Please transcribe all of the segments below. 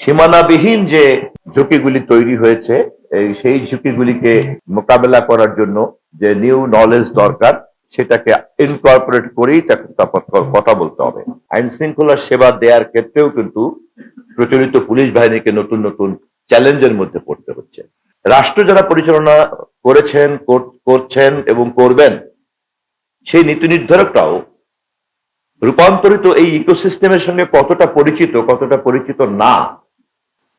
সীমানাবিহীন যে ঝুঁকিগুলি তৈরি হয়েছে সেই ঝুঁকিগুলিকে মোকাবেলা করার জন্য যে নিউ নলেজ দরকার সেটাকে ইনকর্পোরেট করেই তারপর কথা বলতে হবে। আইন শৃঙ্খলা সেবা দেওয়ার ক্ষেত্রেও কিন্তু প্রচলিত পুলিশ বাহিনীকে নতুন নতুন চ্যালেঞ্জের মধ্যে পড়তে হচ্ছে। রাষ্ট্র যারা পরিচালনা করেছেন, করছেন এবং করবেন, সেই নীতি নির্ধারকরাও রূপান্তরিত এই ইকোসিস্টেমের সঙ্গে কতটা পরিচিত না,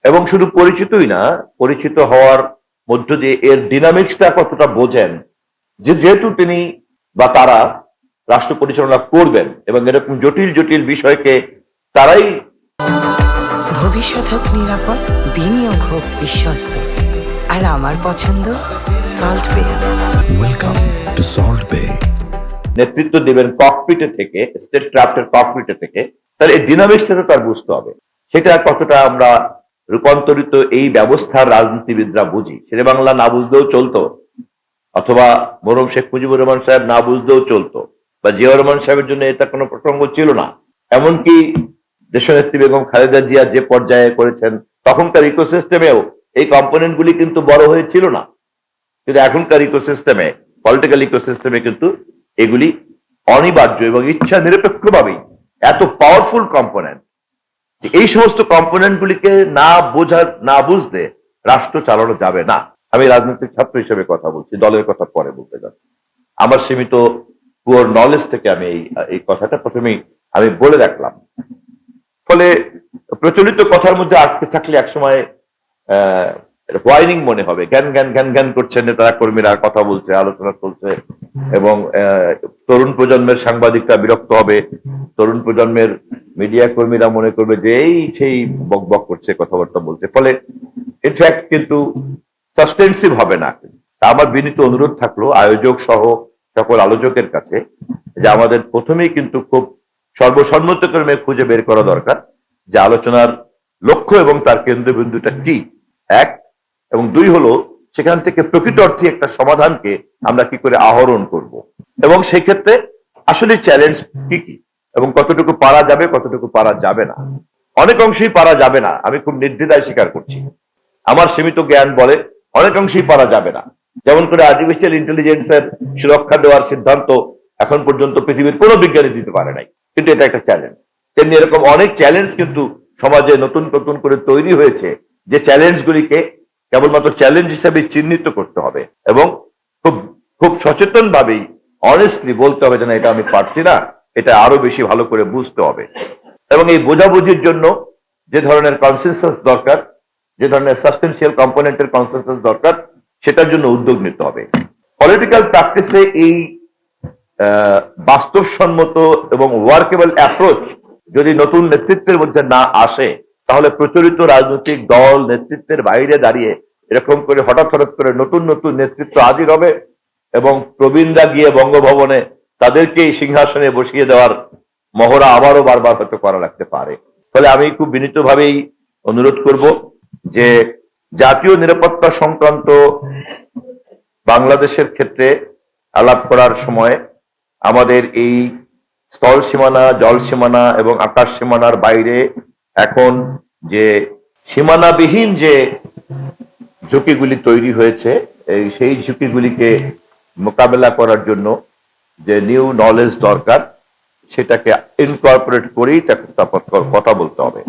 এবং শুধু পরিচিতই না, পরিচিত হওয়ার মধ্য দিয়ে এর ডিনামিক্সটা কতটা বোঝেন, যেহেতু তিনি বা তারা রাষ্ট্র পরিচালনা করবেন এবং এরকম জটিল জটিল বিষয়কে তারাই। ভবিষ্যৎ হোক নিরাপদ, বিনিয়োগ হোক বিশ্বস্ত, আর আমার পছন্দ সল্ট বে। ওয়েলকাম টু সল্ট বে। নেতৃত্ব দেবেন ককপিটে থেকে, স্টেট ক্রাফটের ককপিটে থেকে, তাহলে এই ডিনামিক্সটা তার বুঝতে হবে। সেটা কতটা আমরা রূপান্তরিত এই ব্যবস্থার রাজনীতিবিদরা বুঝি। শেরে বাংলা না বুঝলেও চলতো, অথবা মরহুম শেখ মুজিবুর রহমান সাহেব না বুঝলেও চলতো, বা জিয়াউর রহমান সাহেবের জন্য এটা কোনো প্রসঙ্গ ছিল না। এমনকি দেশনেত্রী বেগম খালেদা জিয়া যে পর্যায়ে করেছেন, তখনকার ইকোসিস্টেমেও এই কম্পোনেন্ট গুলি কিন্তু বড় হয়েছিল না। কিন্তু এখনকার ইকোসিস্টেমে, পলিটিক্যাল ইকোসিস্টেমে কিন্তু এগুলি অনিবার্য এবং ইচ্ছা নিরপেক্ষভাবেই এত পাওয়ারফুল কম্পোনেন্ট। এই সমস্ত কম্পোনেন্ট গুলিকে না বুঝতে রাষ্ট্র চালানো যাবে না। আমি রাজনৈতিক ছাত্র হিসেবে কথা বলছি, দলের কথা পরে বলতে যাচ্ছি। আমার সীমিত পুয়ার নলেজ থেকে আমি এই কথাটা প্রথমেই আমি বলে রাখলাম। ফলে প্রচলিত কথার মধ্যে আটকে থাকলে একসময় হোয়াইনিং মনে হবে, জ্ঞান জ্ঞান জ্ঞান জ্ঞান করছেন নেতারা, কর্মীরা কথা বলছে, আলোচনা চলছে, এবং তরুণ প্রজন্মের সাংবাদিকরা বিরক্ত হবে, তরুণ প্রজন্মের মিডিয়া কর্মীরা মনে করবে যে এই সেই বক বক করছে, কথাবার্তা বলছে। ফলে ইনফ্যাক্ট কিন্তু সাসটেন্সিভ হবে না। আমার বিনীত অনুরোধ থাকলো আয়োজক সহ সকল আলোচকের কাছে যে আমাদের প্রথমেই কিন্তু খুব সর্বসম্মতক্রমে খুঁজে বের করা দরকার যে আলোচনার লক্ষ্য এবং তার কেন্দ্রবিন্দুটা কি, এক, এবং দুই হলো সেখান থেকে প্রকৃত অর্থে একটা সমাধানকে আমরা কি করে আহরণ করব, এবং সেই ক্ষেত্রে আসলে চ্যালেঞ্জ কি কি এবং কতটুকু পারা যাবে, কতটুকু পারা যাবে না। অনেক অংশেই পারা যাবে না, আমি খুব নির্দ্বিধায় স্বীকার করছি। আমার সীমিত জ্ঞান বলে অনেক অংশেই পারা যাবে না। যেমন করে আর্টিফিশিয়াল ইন্টেলিজেন্সের সুরক্ষা দেওয়ার সিদ্ধান্ত এখন পর্যন্ত পৃথিবীর কোনো বিজ্ঞানী দিতে পারে নাই, কিন্তু এটা একটা চ্যালেঞ্জ। তেমনি এরকম অনেক চ্যালেঞ্জ কিন্তু সমাজে নতুন নতুন করে তৈরি হয়েছে, যে চ্যালেঞ্জগুলিকে কেবলমাত্র চ্যালেঞ্জ হিসেবে চিহ্নিত করতে হবে এবং খুব খুব সচেতন ভাবেই অনেস্টলি বলতে হবে যে না, এটা আমি পারছি না, এটা আরো বেশি ভালো করে বুঝতে হবে। এবং এই বোঝাবুঝির জন্য যে ধরনের কনসেনসাস দরকার, যে ধরনের সাবস্টেন্সিয়াল কম্পোনেন্টের কনসেনসাস দরকার, সেটার জন্য উদ্যোগ নিতে হবে। পলিটিক্যাল প্র্যাকটিসে এই বাস্তবসম্মত এবং ওয়ার্কেবল অ্যাপ্রোচ যদি নতুন নেতৃত্বের মধ্যে না আসে, তাহলে প্রচলিত রাজনৈতিক দল নেতৃত্বের বাইরে দাঁড়িয়ে এরকম করে হঠাৎ করে নতুন নতুন নেতৃত্ব হাজির হবে এবং প্রবীণরা গিয়ে বঙ্গভবনে তাদেরকে এই সিংহাসনে বসিয়ে দেওয়ার মহড়া আবারও বারবার হয়তো করা লাগতে পারে। ফলে আমি খুব বিনীতভাবেই অনুরোধ করব যে জাতীয় নিরাপত্তা সংক্রান্ত বাংলাদেশের ক্ষেত্রে আলাপ করার সময় আমাদের এই স্থল সীমানা, জল সীমানা এবং আকাশ সীমানার বাইরে এখন যে সীমানাবিহীন যে ঝুঁকিগুলি তৈরি হয়েছে, সেই ঝুঁকিগুলিকে মোকাবেলা করার জন্য যে নিউ নলেজ দরকার সেটাকে ইনকর্পোরেট করেই তারপর কথা বলতে হবে।